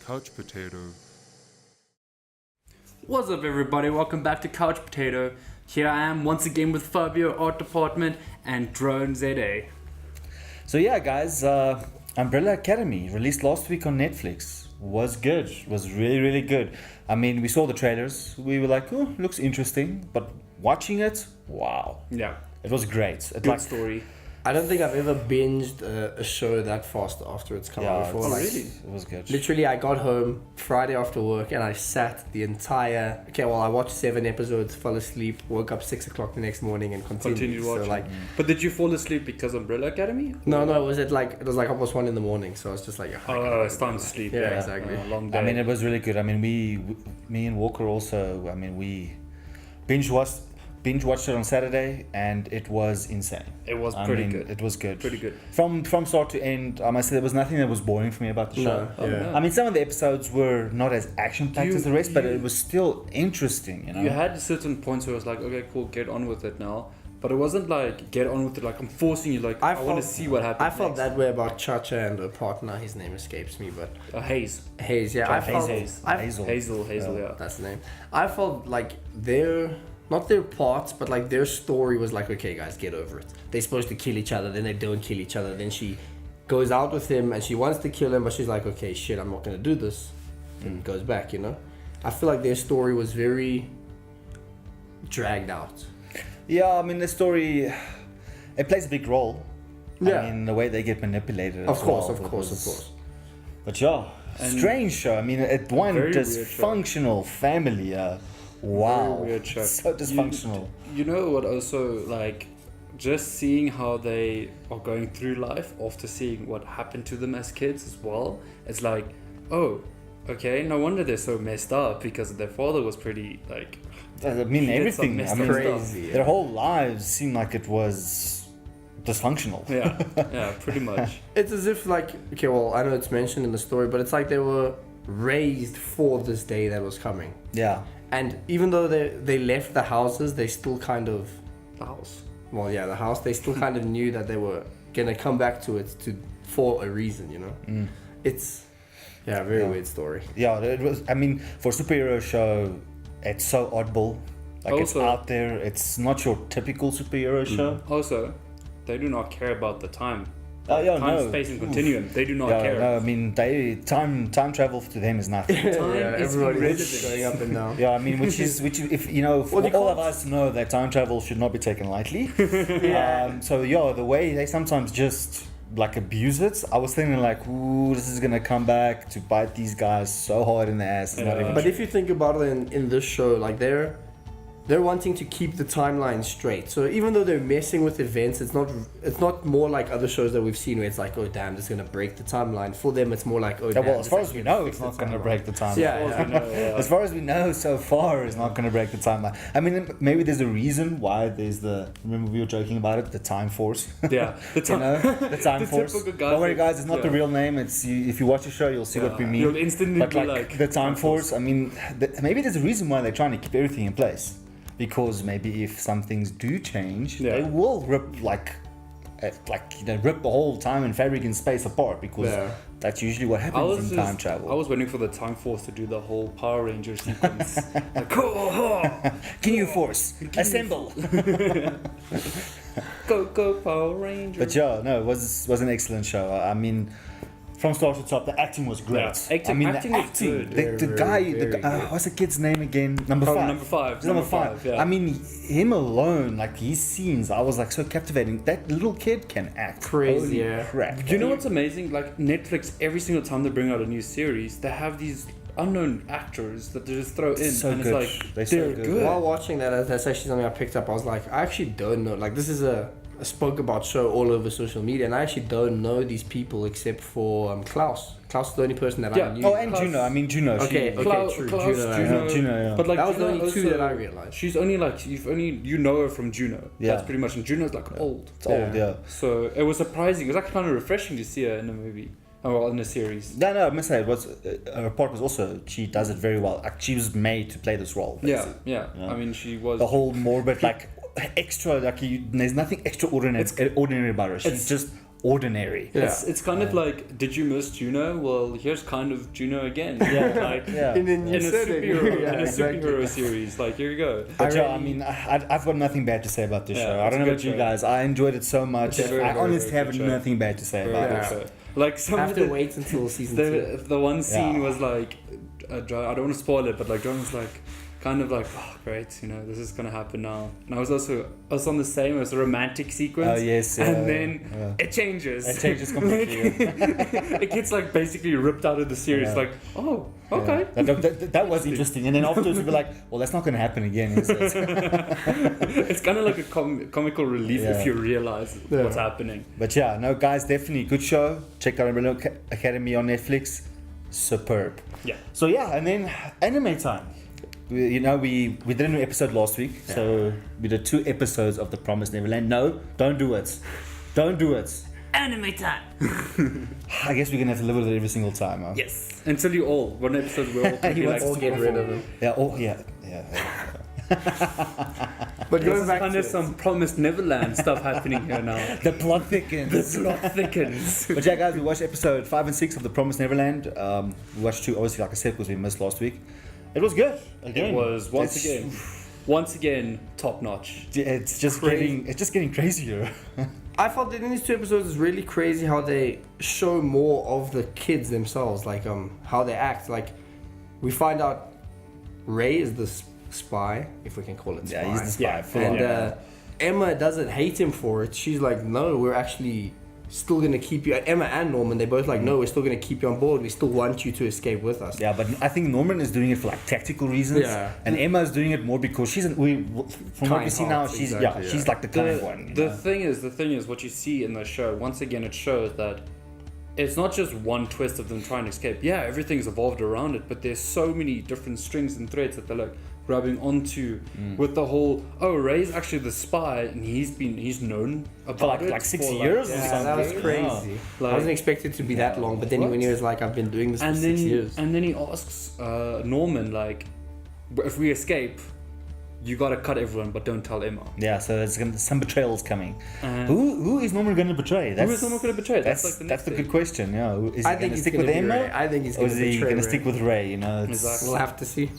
Couch Potato. What's up, everybody? Welcome back to Couch Potato. Here I am once again with Fabio, Artdepartment, and DroneZA. So yeah, guys, Umbrella Academy released last week on Netflix. Was good. Was really good. I mean, we saw the trailers. We were like, oh, looks interesting. But watching it, wow. Yeah. It was great. Good story. I don't think I've ever binged a show that fast after it's come out before. It was good. Literally, I got home Friday after work and I sat the entire... I watched 7 episodes, fell asleep, woke up 6 o'clock the next morning and continued watching. So, But did you fall asleep because Umbrella Academy? No, it was like almost 1 in the morning, so I was just like... it's time to sleep. Yeah, exactly. Long day. I mean, it was really good. I mean, me and Walker also, we binge watched it on Saturday, and it was insane. It was pretty good. It was good. Pretty good. From start to end, I must say there was nothing that was boring for me about the show. No. I mean, some of the episodes were not as action-packed as the rest, but it was still interesting, you know? You had certain points where it was like, okay, cool, get on with it now. But it wasn't like, get on with it, like I'm forcing you, like I want to see what happens I felt next. that way about Chacha and a partner, his name escapes me, but... Hayes. Yeah. Hazel, yeah. That's the name. I felt like not their parts, but like their story was like, okay guys, get over it. They're supposed to kill each other, then they don't kill each other, then she goes out with him and she wants to kill him, but she's like, okay, shit, I'm not gonna do this, and goes back, you know? I feel like their story was very dragged out. Yeah, I mean, the story, it plays a big role. Yeah. I mean, the way they get manipulated Of course. But yeah, strange show. I mean, one Very dysfunctional family. Wow. Very weird show. So dysfunctional. You know what also, like, just seeing how they are going through life after seeing what happened to them as kids as well, it's like, oh, okay, no wonder they're so messed up, because their father was pretty, like... I mean, everything. I mean, crazy. Their whole lives seemed like it was dysfunctional. Yeah, pretty much. It's as if like, I know it's mentioned in the story, but it's like they were raised for this day that was coming. Yeah. And even though they left the houses, they still kind of... The house. Well, yeah, the house, they still kind of knew that they were going to come back to it for a reason, you know? It's... Yeah, very weird story. Yeah, it was. I mean, for a superhero show, it's so oddball. Like, Also, it's out there. It's not your typical superhero show. Also, they do not care about the time. No. Space, and continuum. They do not Yeah, care. no, I mean, time travel to them is nothing. Time is everybody's irrelevant. going up and down. Yeah, I mean, which if you know, for all of us know that time travel should not be taken lightly. So yeah, the way they sometimes just like abuse it, I was thinking like, ooh, this is gonna come back to bite these guys so hard in the ass. It's not even But if you think about it in this show, like they're wanting to keep the timeline straight. So even though they're messing with events, it's not more like other shows that we've seen where it's like, oh damn, this is gonna break the timeline. For them, it's more like, oh damn. well, as far as we know, it's not gonna break the timeline. Yeah. As far as we know so far, it's not gonna break the timeline. I mean, maybe there's a reason why there's remember we were joking about it, the time force. Yeah, the time. The time force. Don't worry, guys, it's not the real name. It's if you watch the show, you'll see what we mean. You'll instantly but be like the time force. I mean, maybe there's a reason why they're trying to keep everything in place. Because maybe if some things do change, they will rip rip the whole time and fabric and space apart. Because that's usually what happens in time travel. I was waiting for the time force to do the whole Power Ranger sequence. Like, Ginyu Force, assemble. Go Power Ranger. But yeah, no, it was an excellent show. I mean, from start to top, the acting was great. Yeah, I mean, acting the was acting, good. the guy, what's the kid's name again? Number 5. Number five. Yeah. I mean, him alone, like his scenes, I was like so captivating. That little kid can act. Crazy, Holy crap. Do you know what's amazing? Like Netflix, every single time they bring out a new series, they have these unknown actors that they just throw in, So and good. it's like They're so they're good. good. While watching that's actually something I picked up. I was like, I actually don't know. Like, this is a spoke about show all over social media, and I actually don't know these people except for Klaus. Klaus is the only person that I knew. Oh, and Juno. I mean, Juno. Okay, Klaus, true. Juno. Juno, yeah. But like That was the Juno only two also- that I realized. She's only like you know her from Juno. Yeah. That's pretty much, and Juno's like old. It's old, yeah. So it was surprising. It was actually kind of refreshing to see her in a movie. Oh, well, in a series. No, I must say, her part was also, she does it very well. Like, she was made to play this role. Yeah. Yeah. I mean, she was... The whole morbid, like, extra, like, there's nothing extraordinary about her. She's just ordinary. Yeah. It's kind of like, did you miss Juno? Well, here's kind of Juno again. Yeah. Like Yeah. In a new in a setting. superhero, Yeah, in a exactly. superhero series. Like, here you go. But I I mean, I've got nothing bad to say about this Yeah, show. I it's don't a know good about you show. guys. I enjoyed it so much. It's a very, I very, honestly very have good show. nothing bad to say Very about good it. show. Like some Have of to the, wait until season 2. the one scene Yeah. was like, I don't want to spoil it, but like John was like, kind of like, oh great, this is gonna happen now. And I was on the same. It was a romantic sequence. Oh yes, And then it changes. it changes completely. It gets like basically ripped out of the series. Yeah. Like, oh, okay. Yeah. That was interesting. And then afterwards we'll be like, well, that's not going to happen again. Is it? It's kind of like a comical relief Yeah. if you realize what's happening. But yeah, no, guys, definitely good show. Check out Umbrella Academy on Netflix. Superb. Yeah. So yeah, and then anime time. We did a new episode last week, so we did 2 episodes of The Promised Neverland. No, don't do it. Don't do it. Anime time. I guess we're gonna have to live with it every single time. Huh? Yes. Until you all one episode we're all You like All get rid of them. Yeah. But There's going back kind to of some Promised Neverland stuff happening here now. The plot thickens. The plot thickens. But yeah, guys, we watched episode 5 and 6 of The Promised Neverland. We watched 2, obviously, like I said, because we missed last week. It was good. Again, It was once again top notch. It's just getting crazier. I thought that in these 2 episodes it's really crazy how they show more of the kids themselves, like how they act. Like we find out Ray is the spy, if we can call it spy. Yeah, he's the spy. full And on. Emma doesn't hate him for it. She's like, no, we're actually still gonna keep you. Emma and Norman, they both like, no, we're still gonna keep you on board. We still want you to escape with us. Yeah, but I think Norman is doing it for like tactical reasons, and Emma is doing it more because from what we see now, she's she's like the kind one. The thing is, what you see in the show, once again, it shows that it's not just one twist of them trying to escape. Yeah, everything's evolved around it, but there's so many different strings and threads that they're like grabbing onto with the whole, oh, Ray's actually the spy and he's known about it like 6 for years or Yeah, something. that was crazy. Like- I wasn't expecting it to be that long, but then when he was like, I've been doing this for 6 years. And then he asks Norman, like, if we escape, you gotta cut everyone, but don't tell Emma. Yeah, so some betrayal's coming. Uh, Who is Norman going to betray? Who is Norman gonna betray? That's like the next the thing. good question. Yeah, is he I going think to he's stick gonna with be Emma, Ray. I think he's or gonna is he betray going to Ray. stick with Ray? It's, Exactly. We'll have to see.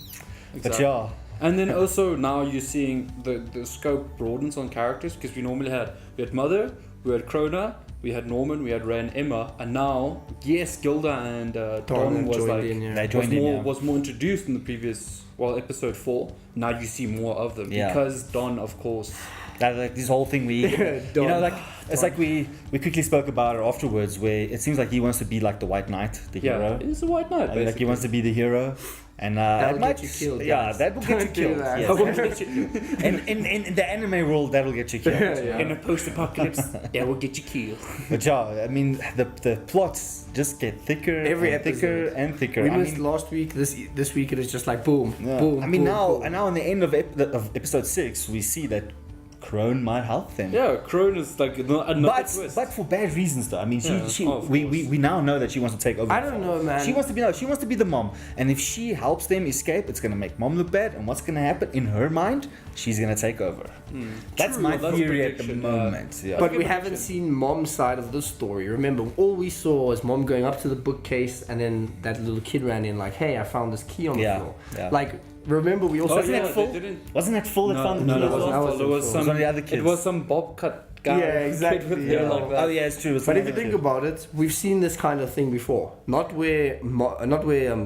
But yeah, And then also now you're seeing the scope broadens on characters, because we had Mother, we had Krona, we had Norman, we had Ray and Emma, and now yes, Gilda and Don was joined like in, yeah. they joined in. Yeah. was more introduced in the previous episode 4. Now you see more of them because Don, of course. That, like this whole thing we it's like we quickly spoke about it afterwards, where it seems like he wants to be like the White Knight, the hero. He's a white knight. Like he wants to be the hero, and That'll that get you killed. Yeah, guys. that will get you Don't do killed. that. Yes. That will get you- in the anime world, that will get you killed. Yeah. In a post-apocalypse, that will get you killed. But yeah, I mean the plots just get thicker, Every and thicker episode. and thicker. We I missed mean, last week. This week it is just like boom, yeah. boom. I mean boom, now boom. and now in the end of episode 6, we see that Crone might help them. Yeah, Crone is like another twist. But for bad reasons though. I mean, Of we now know that she wants to take over. I don't know, man. She wants to be the mom, and if she helps them escape, it's gonna make mom look bad. And what's gonna happen in her mind? She's gonna take over. That's True, my that's theory at the prediction, moment. Yeah. But we haven't seen Mom's side of the story. Remember, all we saw was Mom going up to the bookcase, and then that little kid ran in like, "Hey, I found this key on the floor." Yeah. Like, remember we also Wasn't that full? Wasn't that full that found the key? that wasn't wasn't full. There was full. some. It was only other kids. It was some bob cut guy. Yeah, exactly, Kid with hair yeah. like that. Oh yeah, it's true. It's But if you another think kid. about it, we've seen this kind of thing before. Not where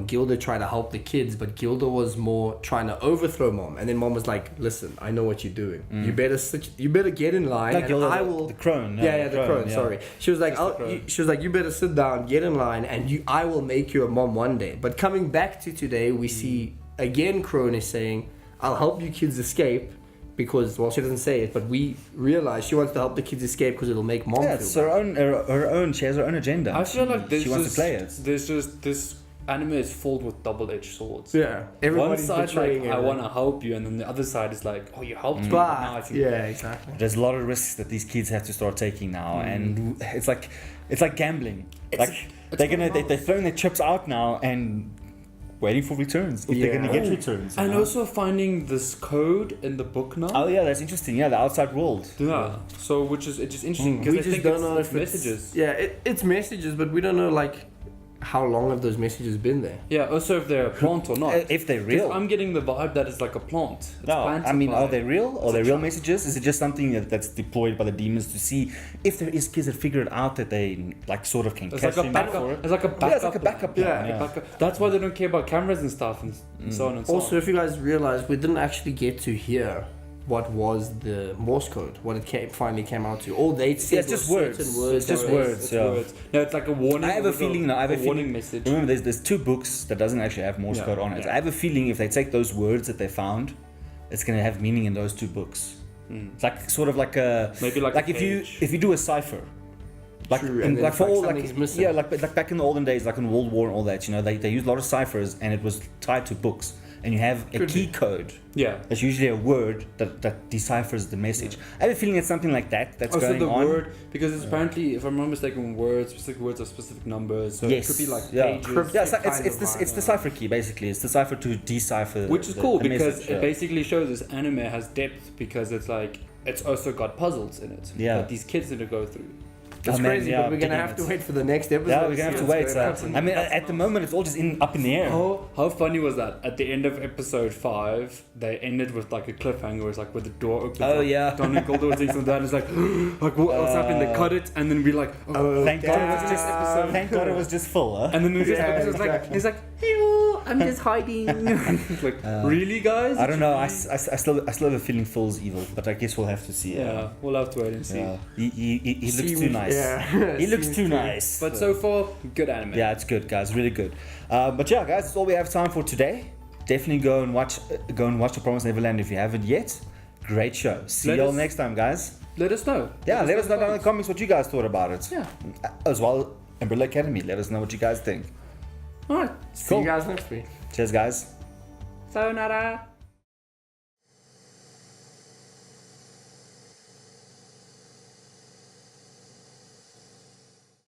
Gilda tried to help the kids, but Gilda was more trying to overthrow Mom. And then Mom was like, "Listen, I know what you're doing. You better get in line, Like and Gilda, I will." the crone. Yeah, the crone. yeah. Sorry, she was like, Just the crone. she was like, "You better sit down, get in line, and I will make you a mom one day." But coming back to today, we see again Crone is saying, "I'll help you kids escape." Because, well, she doesn't say it, but we realize she wants to help the kids escape because it'll make Mom Yeah, feel it's better. her own. She has her own agenda. I feel like she wants to play it. There's just this anime is filled with double-edged swords. Yeah, One everybody's side like betraying I everyone. want to help you, and then the other side is like, oh, you helped me, but now I But think yeah, exactly. There's a lot of risks that these kids have to start taking now, and it's like gambling. They're throwing their chips out now, and waiting for returns. If they're going to get returns. And you know? also finding this code in the book now. Oh yeah, that's interesting. Yeah, the outside world. Yeah. So which is it's just interesting because We I just think don't know it's if it's messages. Yeah, it's messages, but we don't know like how long have those messages been there. Yeah. Also, if they're a plant or not. If they're 'Cause real. I'm getting the vibe that it's like a plant. It's No, I mean, are plantified. they real? Are they real messages? Is it just something that's deployed by the demons to see if there is kids that figure it out that they like sort of can It's catch like a them up for backup. it? It's like a backup. Yeah, it's like a backup plan. Yeah, Yeah. backup. That's why they don't care about cameras and stuff and so on and so Also, on. if you guys realize, we didn't actually get to hear what was the Morse code, what it finally came out to. All they said it's just was words. certain words. It's just that were- words. Yeah. No, it's like a warning. I have a It's feeling. I have a warning feeling. message. Remember, there's 2 books that doesn't actually have Morse Yeah, code on it. yeah. I have a feeling if they take those words that they found, it's going to have meaning in those 2 books. It's like sort of like a Maybe like a page. if you do a cipher. Like, True, and then like it's for like all like something's missing. yeah like back in the olden days, like in World War and all that, you know, they used a lot of ciphers and it was tied to books, and you have a key code. Yeah. That's usually a word that deciphers the message. I have a feeling it's something like that that's Also going the on. word, because it's apparently, if I'm not mistaken, specific words are specific numbers. So Yes. it could be like Yeah. pages. Yeah, it's kind of it's the cipher key basically. It's the cipher to decipher. Which is the- cool the because message, it yeah. basically shows this anime has depth because it's like, it's also got puzzles in it. Yeah. That these kids need to go through. It's Oh, man, crazy, yeah, but we're gonna have to digging it. wait for the next episode. Yeah, we're gonna have to see wait. what's So, gonna happen. I mean, at the moment, it's all just up in the air. How funny was that? At the end of episode 5, they ended with like a cliffhanger. It's like with the door opens. Oh, up, yeah. Donnie Gold was saying that. It's like what's happened? They cut it, and then we like, Thank God it was just episode. Thank God it was just full, huh? And then the next Yeah, episode's like, exactly. he's like, hey, I'm just hiding. It's like, really, guys? I don't know. I still have a feeling Phil's evil, but I guess we'll have to see. Yeah, we'll have to wait and see. Yeah. He looks too Seems- nice. yeah. He looks Seems too true. nice. But so far, good anime. Yeah, it's good, guys. Really good. But yeah, guys, that's all we have time for today. Definitely go and watch The Promised Neverland if you haven't yet. Great show. See Let y'all us- next time, guys. Let us know. Yeah, let us know down in the comments what you guys thought about it. Yeah. As well, Umbrella Academy. Let us know what you guys think. All right. See Cool. you guys next week. Cheers, guys. Sayonara.